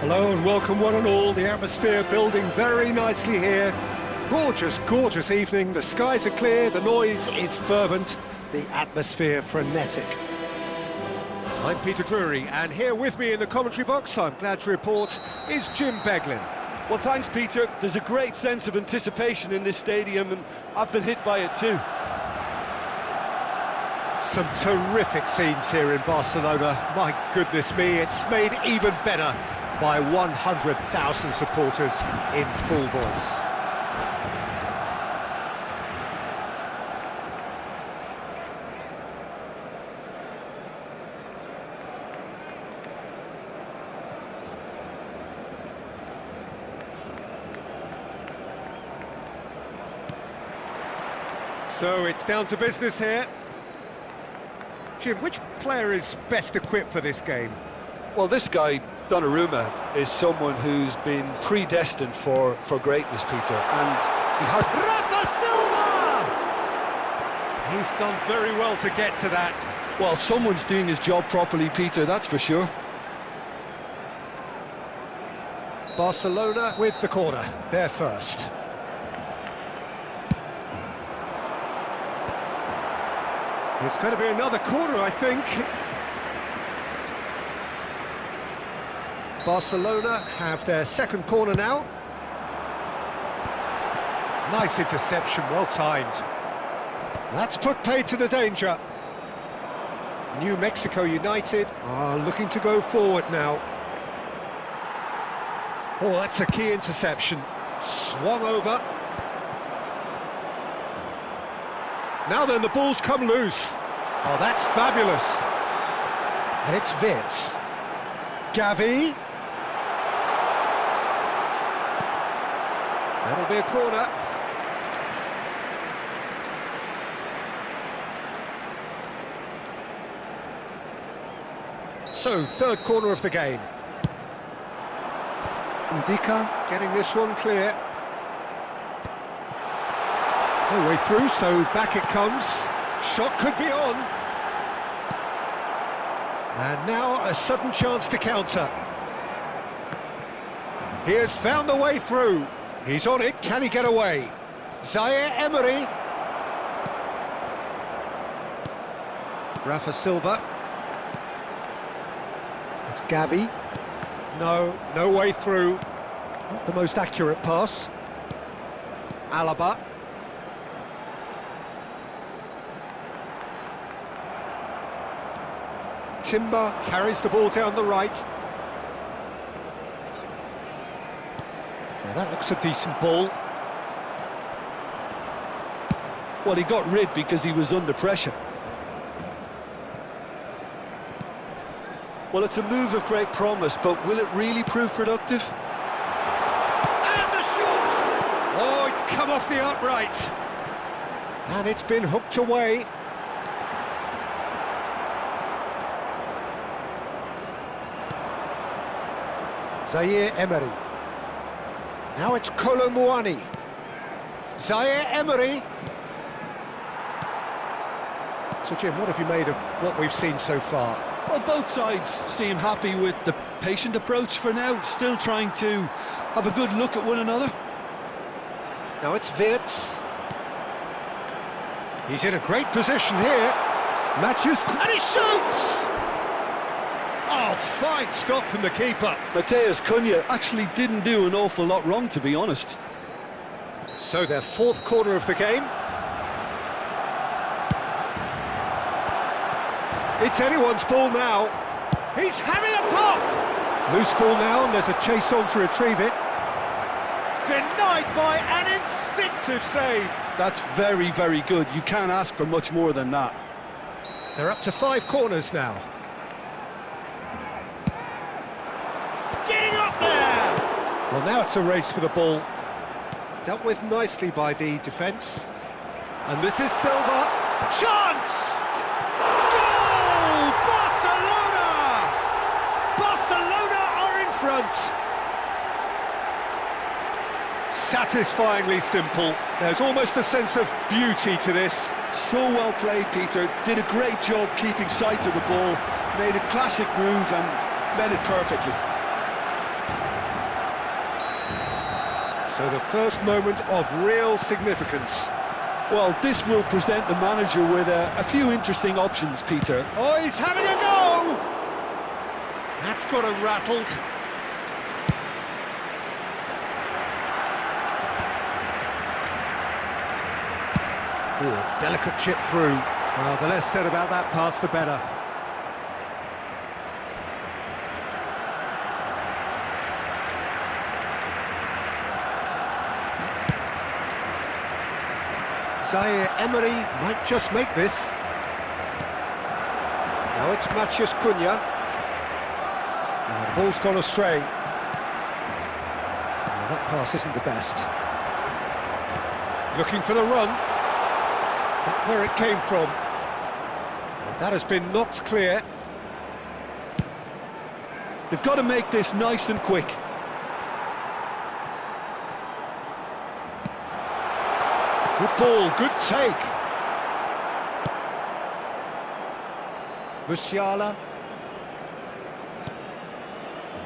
Hello and welcome one and all. The atmosphere building very nicely here. Gorgeous, gorgeous evening. The skies are clear, the noise is fervent, the atmosphere frenetic. I'm Peter Drury, and here with me in the commentary box, I'm glad to report, is Jim Beglin. Well, thanks, Peter. There's a great sense of anticipation in this stadium, and I've been hit by it too. Some terrific scenes here in Barcelona. My goodness me, it's made even better by 100,000 supporters in full voice. So it's down to business here. Jim, which player is best equipped for this game? Well, this guy, Donnarumma, is someone who's been predestined for greatness, Peter, and he has... Rafa Silva! He's done very well to get to that. Well, someone's doing his job properly, Peter, that's for sure. Barcelona with the corner, they're first. It's going to be another corner, I think. Barcelona have their second corner now. Nice interception, well timed. That's put paid to the danger. New Mexico United are looking to go forward now. Oh, that's a key interception. Swung over. Now then, the ball's come loose. Oh, that's fabulous. And it's Vitz. Gavi. That'll be a corner. So, third corner of the game. Ndika getting this one clear. No way through, so back it comes. Shot could be on. And now a sudden chance to counter. He has found the way through. He's on it, can he get away? Zaire Emery. Rafa Silva. It's Gavi. No way through. Not the most accurate pass. Alaba. Timber carries the ball down the right. Now that looks a decent ball. Well, he got rid because he was under pressure. Well, it's a move of great promise, but will it really prove productive? And the shot! Oh, it's come off the upright. And it's been hooked away. Zaire Emery. Now it's Kolo Muani. Zaire Emery. So Jim, what have you made of what we've seen so far? Well, both sides seem happy with the patient approach for now, still trying to have a good look at one another. Now it's Vitz. He's in a great position here. Matches, and he shoots! Oh, fine stop from the keeper. Mateus Cunha actually didn't do an awful lot wrong, to be honest. So their fourth corner of the game. It's anyone's ball now. He's having a pop! Loose ball now, and there's a chase on to retrieve it. Denied by an instinctive save. That's very, very good. You can't ask for much more than that. They're up to 5 corners now. Getting up there! Well, now it's a race for the ball. Dealt with nicely by the defence. And this is Silva. Chance! Goal! Barcelona! Barcelona are in front. Satisfyingly simple. There's almost a sense of beauty to this. So well played, Peter. Did a great job keeping sight of the ball. Made a classic move and met it perfectly. So the first moment of real significance. Well, this will present the manager with a few interesting options, Peter. Oh, he's having a go! That's got him rattled. Ooh, a delicate chip through. Well, the less said about that pass, the better. Zaire Emery might just make this. Now it's Matthias Cunha. The ball's gone astray. Well, that pass isn't the best. Looking for the run. Not where it came from. And that has been knocked clear. They've got to make this nice and quick. Good ball, good take. Musiala.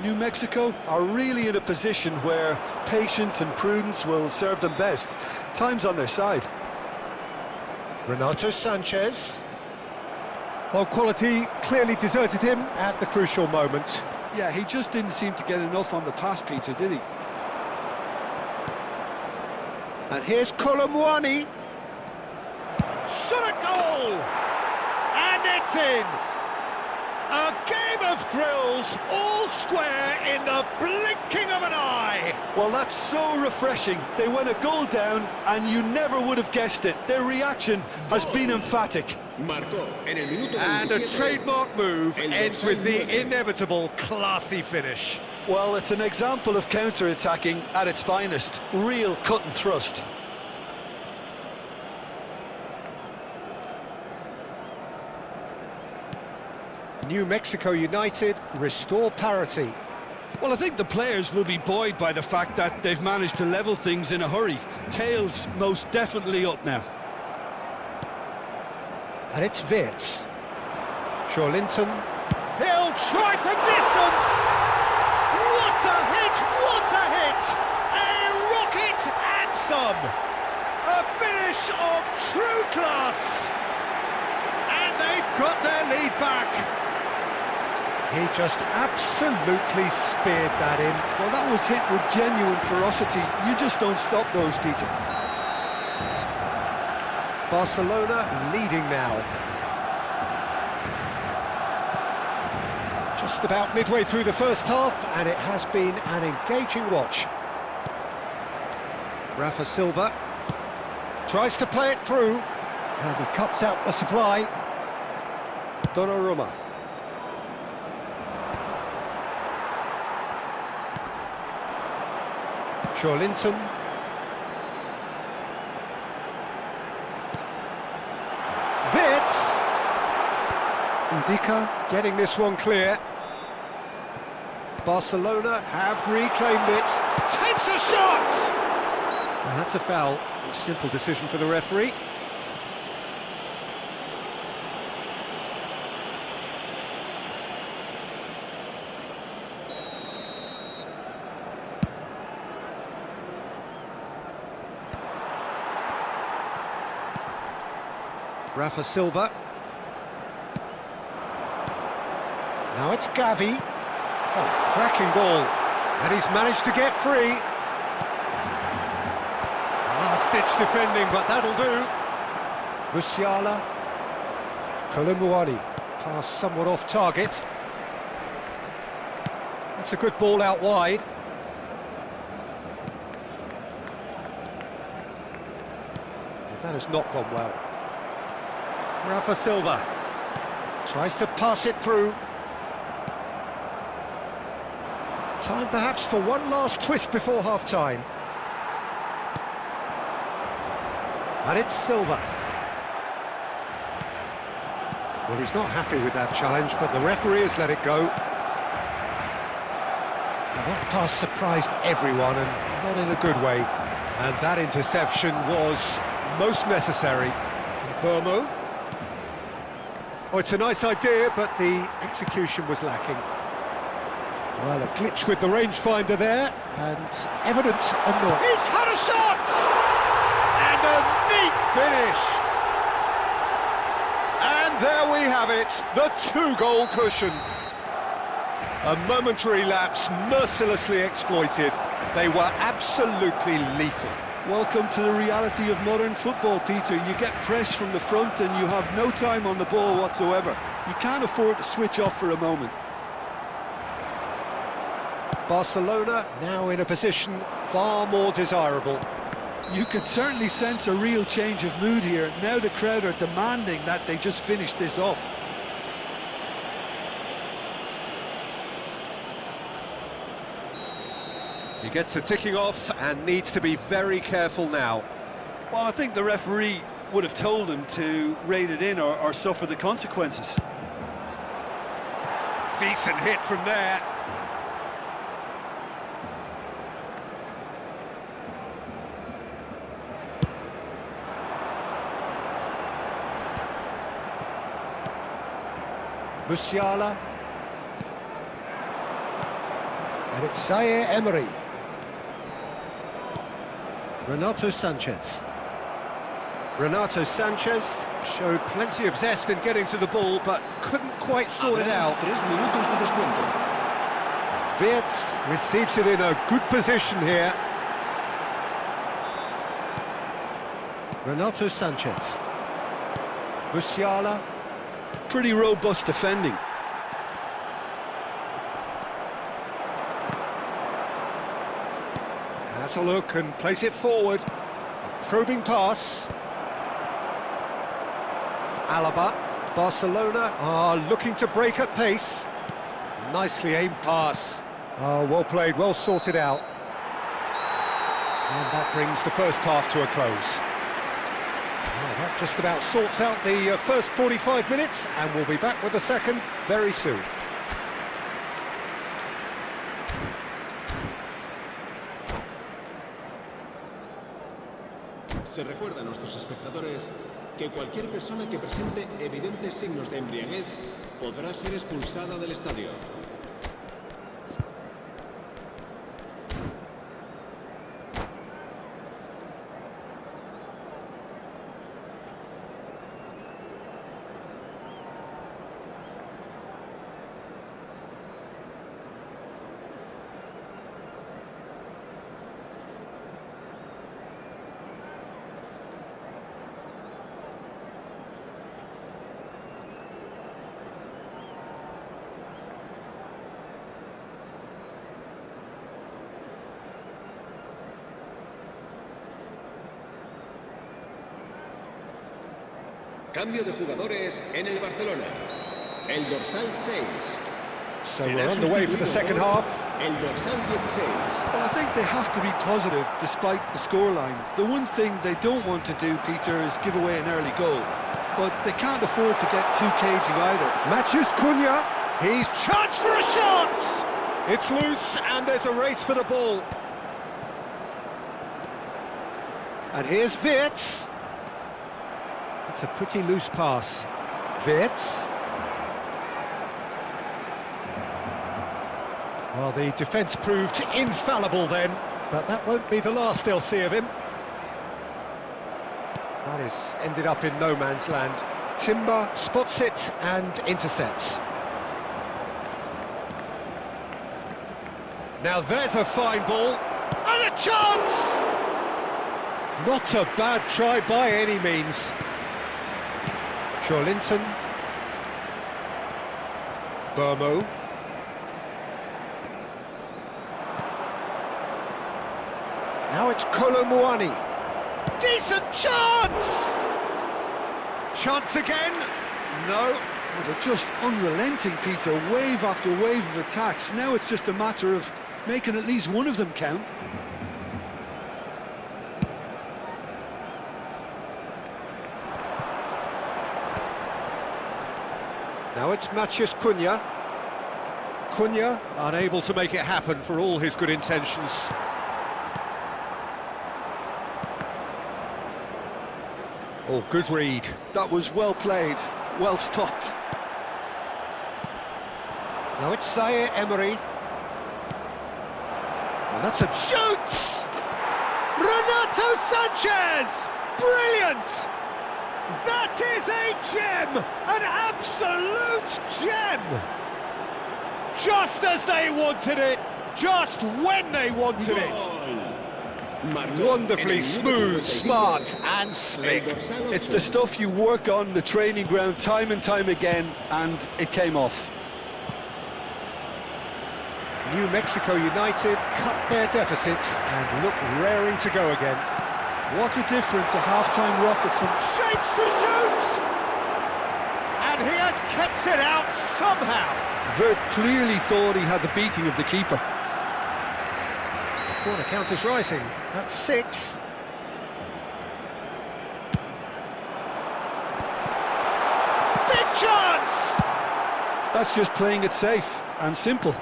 New Mexico are really in a position where patience and prudence will serve them best. Time's on their side. Renato Sanchez. Well, quality clearly deserted him at the crucial moment. Yeah, he just didn't seem to get enough on the pass, Peter, did he? And here's Colomwani. Shot a goal! And it's in! A game of thrills, all square in the blinking of an eye! Well, that's so refreshing. They went a goal down, and you never would have guessed it. Their reaction has been emphatic. And a trademark move ends with the inevitable classy finish. Well, it's an example of counter-attacking at its finest. Real cut and thrust. New Mexico United restore parity. Well, I think the players will be buoyed by the fact that they've managed to level things in a hurry. Tails most definitely up now. And it's Wirtz. Linton. He'll try from distance! What a hit! What a hit! A rocket and some! A finish of true class! And they've got their lead back. He just absolutely speared that in. Well, that was hit with genuine ferocity. You just don't stop those, Peter. Barcelona leading now. Just about midway through the first half, and it has been an engaging watch. Rafa Silva tries to play it through, and he cuts out the supply. Donnarumma. Linton. Wirtz. Ndika getting this one clear. Barcelona have reclaimed it. Takes a shot! Well, that's a foul. A simple decision for the referee. Rafa Silva. Now it's Gavi. Oh, cracking ball. And he's managed to get free. Last-ditch defending, but that'll do. Musiala. Colomwani. Pass somewhat off target. That's a good ball out wide. That has not gone well. Rafa Silva tries to pass it through. Time perhaps for one last twist before half-time. And it's Silva. Well, he's not happy with that challenge, but the referee has let it go. Now, that pass surprised everyone, and not in a good way. And that interception was most necessary. Burmo. Oh, it's a nice idea, but the execution was lacking. Well, a glitch with the rangefinder there, and evidence annoyance. He's had a shot! And a neat finish! And there we have it, the two-goal cushion. A momentary lapse mercilessly exploited. They were absolutely lethal. Welcome to the reality of modern football, Peter. You get pressed from the front and you have no time on the ball whatsoever. You can't afford to switch off for a moment. Barcelona now in a position far more desirable. You can certainly sense a real change of mood here. Now the crowd are demanding that they just finish this off. He gets a ticking off and needs to be very careful now. Well, I think the referee would have told him to rein it in or suffer the consequences. Decent hit from there. Musiala. And it's Zaire Emery. Renato Sanchez. Renato Sanchez showed plenty of zest in getting to the ball, but couldn't quite sort it out. 3 minutos de descuento. Wirtz receives it in a good position here. Renato Sanchez. Musiala. Pretty robust defending. Has a look and plays it forward. A probing pass. Alaba. Barcelona are looking to break at pace. Nicely aimed pass. Oh, well played, well sorted out. And that brings the first half to a close. Well, that just about sorts out the first 45 minutes, and we'll be back with the second very soon. Se recuerda a nuestros espectadores que cualquier persona que presente evidentes signos de embriaguez podrá ser expulsada del estadio. Cambio de jugadores en el Barcelona. El dorsal 6. So we're underway for the second half. El dorsal 16. Well, I think they have to be positive despite the scoreline. The one thing they don't want to do, Peter, is give away an early goal. But they can't afford to get too cagey either. Matheus Cunha, he's charged for a shot! It's loose and there's a race for the ball. And here's Wirtz. It's a pretty loose pass. Wirtz. Well, the defence proved infallible then, but that won't be the last they'll see of him. That is ended up in no man's land. Timber spots it and intercepts. Now there's a fine ball. And a chance! Not a bad try by any means. Linton. Burmo. Now it's Kolomuani. Decent chance! Chance again? No. Well, they're just unrelenting, Peter. Wave after wave of attacks. Now it's just a matter of making at least one of them count. Now it's Matheus Cunha. Cunha unable to make it happen for all his good intentions. Oh, good read. That was well played, well stopped. Now it's Zaire Emery. That's a shoots! Renato Sanchez! Brilliant! That is a gem! An absolute gem! Just as they wanted it, just when they wanted it. Wonderfully smooth, smart and slick. It's the stuff you work on the training ground time and time again, and it came off. New Mexico United cut their deficits and look raring to go again. What a difference a half-time rocket from... Shapes to shoot! And he has kept it out somehow. Vert clearly thought he had the beating of the keeper. The corner count is rising. That's 6. Big chance! That's just playing it safe and simple.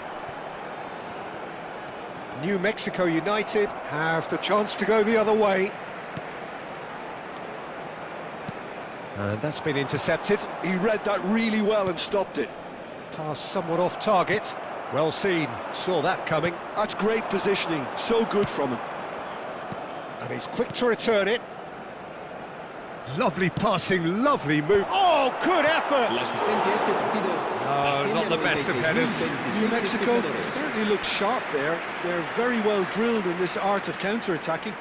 New Mexico United have the chance to go the other way. And that's been intercepted. He read that really well and stopped it. Pass somewhat off target. Well seen, saw that coming. That's great positioning, so good from him. And he's quick to return it. Lovely passing, lovely move. Oh, good effort! Oh, not the best of headers. New Mexico certainly looks sharp there. They're very well drilled in this art of counter-attacking.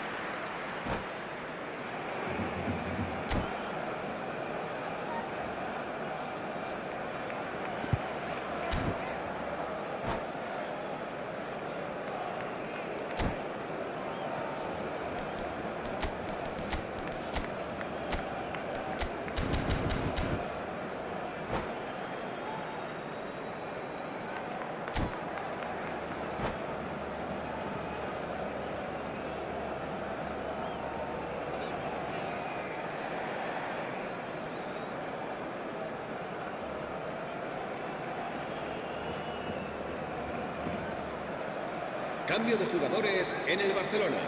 Cambio de jugadores en el Barcelona.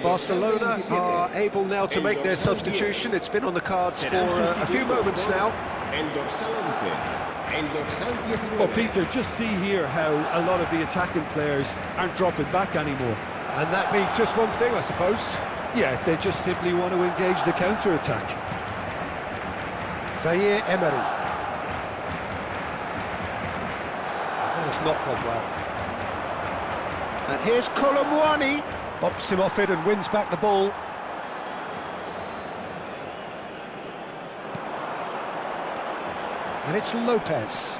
Barcelona are able now to make their substitution. It's been on the cards for a few moments now. El dorsal 11. El dorsal 19. Well, Peter, just see here how a lot of the attacking players aren't dropping back anymore. And that means just one thing, I suppose. Yeah, they just simply want to engage the counter-attack. Zaire Emery. That has not gone well. And here's Colomwani. Bumps him off it and wins back the ball. And it's Lopez.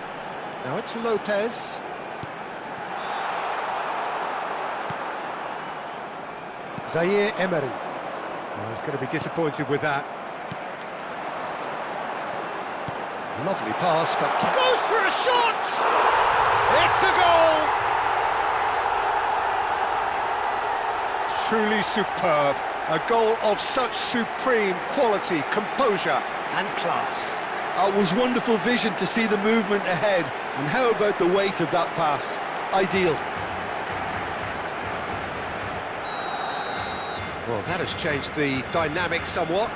Now it's Lopez. Zaire Emery. Oh, he's going to be disappointed with that. Lovely pass, but goes for a shot! It's a goal! Truly superb. A goal of such supreme quality, composure and class. It was wonderful vision to see the movement ahead. And how about the weight of that pass? Ideal. Well, that has changed the dynamic somewhat.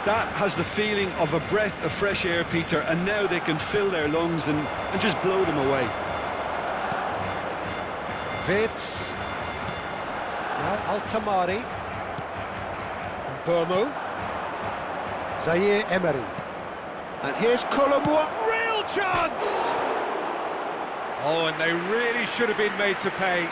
That has the feeling of a breath of fresh air, Peter, and now they can fill their lungs and just blow them away. Vitz. Now Altamari. And Burmo. Zaire Emery. And here's Colombo. Real chance! Oh, and they really should have been made to pay.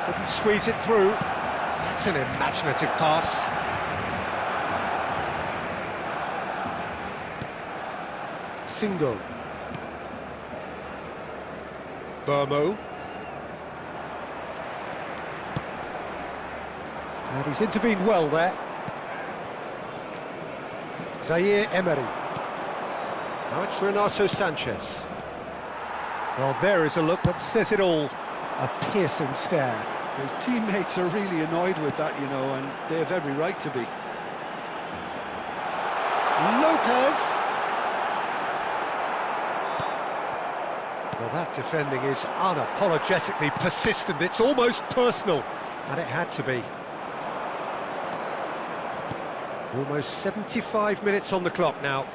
Couldn't squeeze it through. That's an imaginative pass. Single. Burmo. And he's intervened well there. Zaire Emery. Now it's Renato Sanchez. Well, there is a look that says it all. A piercing stare. His teammates are really annoyed with that, you know, and they have every right to be. Lopez. Well, that defending is unapologetically persistent. It's almost personal, and it had to be. Almost 75 minutes on the clock now.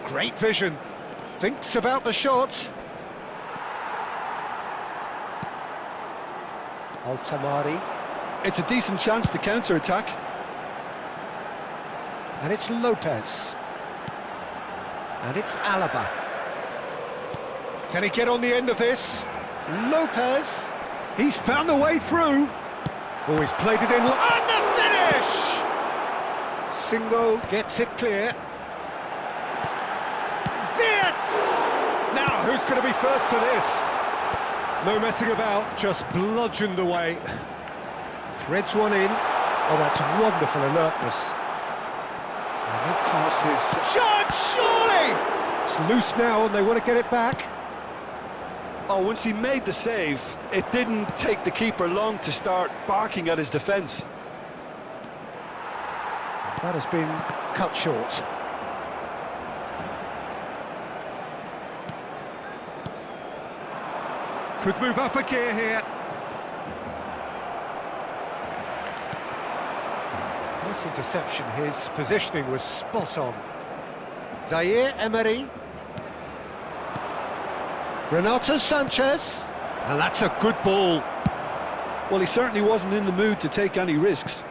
Great vision. Thinks about the shot. Altamari. It's a decent chance to counter-attack. And it's Lopez. And it's Alaba. Can he get on the end of this? Lopez. He's found a way through. Oh, he's played it in. And the finish! Singo gets it clear. Wirtz! Now, who's going to be first to this? No messing about, just bludgeoned away. Threads one in. Oh, that's wonderful alertness. And that pass is... Shot, surely! It's loose now and they want to get it back. Oh, once he made the save, it didn't take the keeper long to start barking at his defence. That has been cut short. Could move up a gear here. Nice interception, his positioning was spot on. Zaire Emery. Renato Sanchez. And that's a good ball. Well, he certainly wasn't in the mood to take any risks.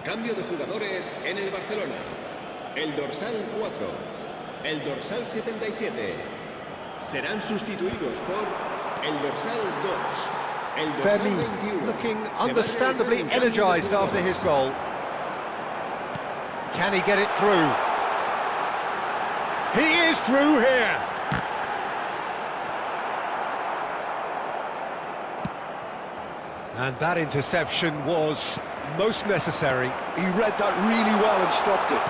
Cambio de jugadores en el Barcelona. El dorsal 4, el dorsal 77. Serán sustituidos por el dorsal 2, el dorsal Fermi 21. looking understandably energised after his goal. Can he get it through? He is through here. And that interception was most necessary. He read that really well and stopped it.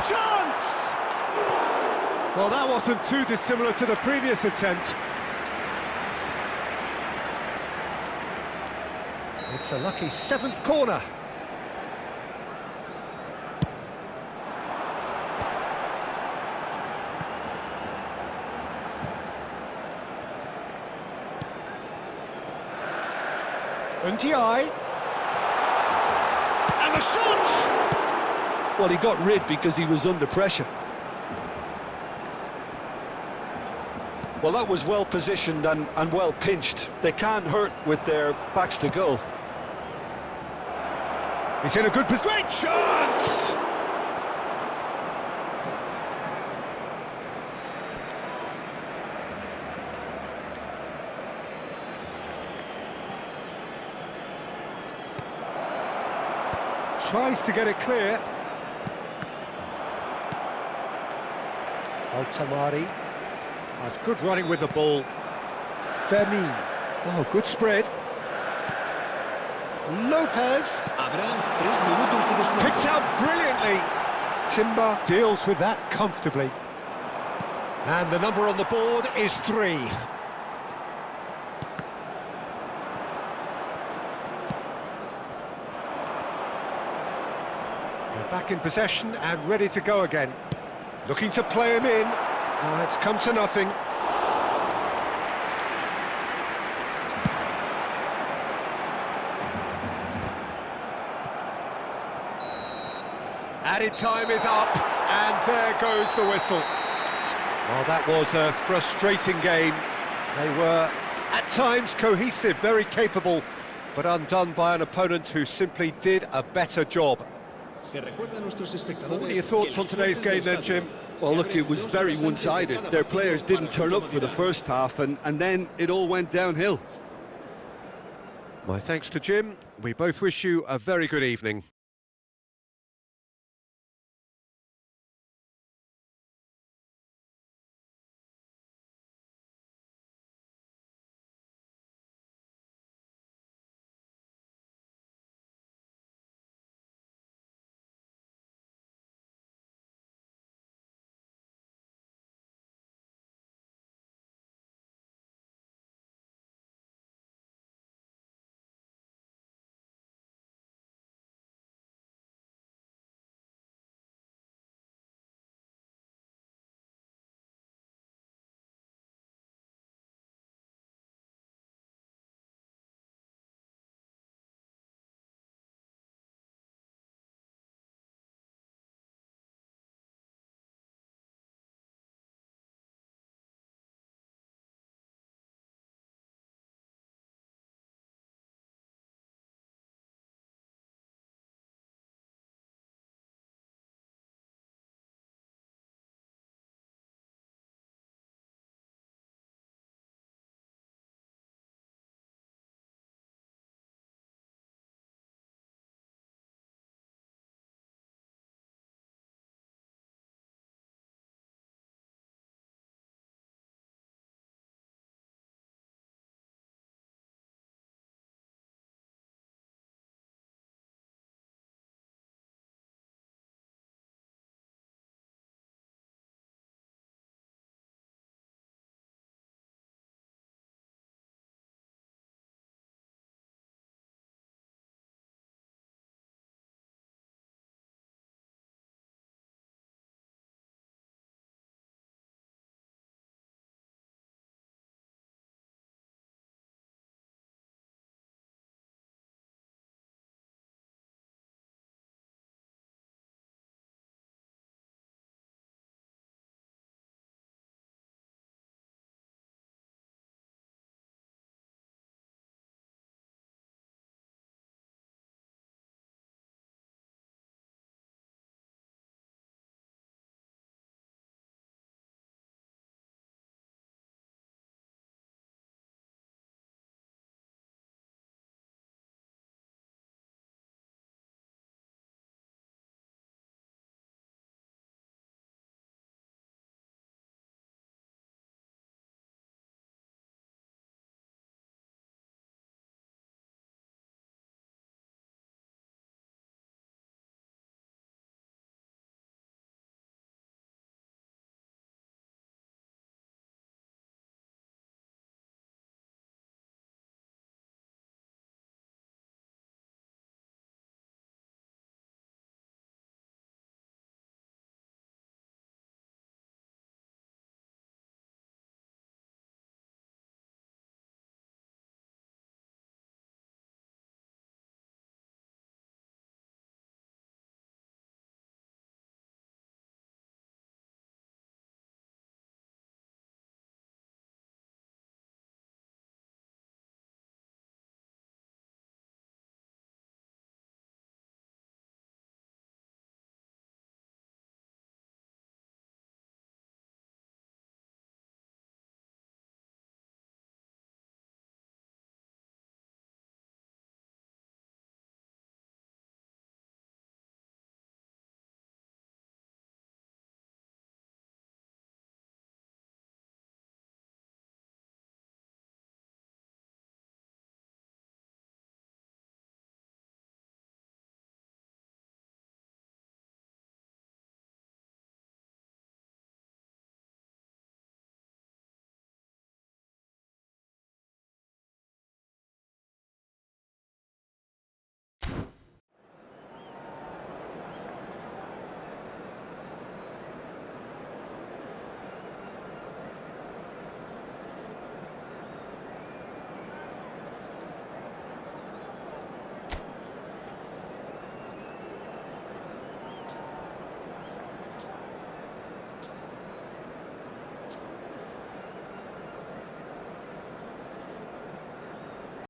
Chance! Well, that wasn't too dissimilar to the previous attempt. It's a lucky seventh corner. Ndiaye. And the shot! Well, he got rid because he was under pressure. Well, that was well positioned and well pinched. They can't hurt with their backs to goal. He's in a good position. Great chance! Tries to get it clear. Altamari has good running with the ball. Fermin. Oh, good spread. Lopez. Habrá 3 minutos de descuento. Picked out brilliantly. Timber deals with that comfortably. And the number on the board is 3. Back in possession and ready to go again. Looking to play him in. It's come to nothing. Added time is up, and there goes the whistle. Well, that was a frustrating game. They were, at times, cohesive, very capable, but undone by an opponent who simply did a better job. What are your thoughts on today's game then, Jim? Well, look, it was very one-sided. Their players didn't turn up for the first half, and then it all went downhill. My thanks to Jim. We both wish you a very good evening.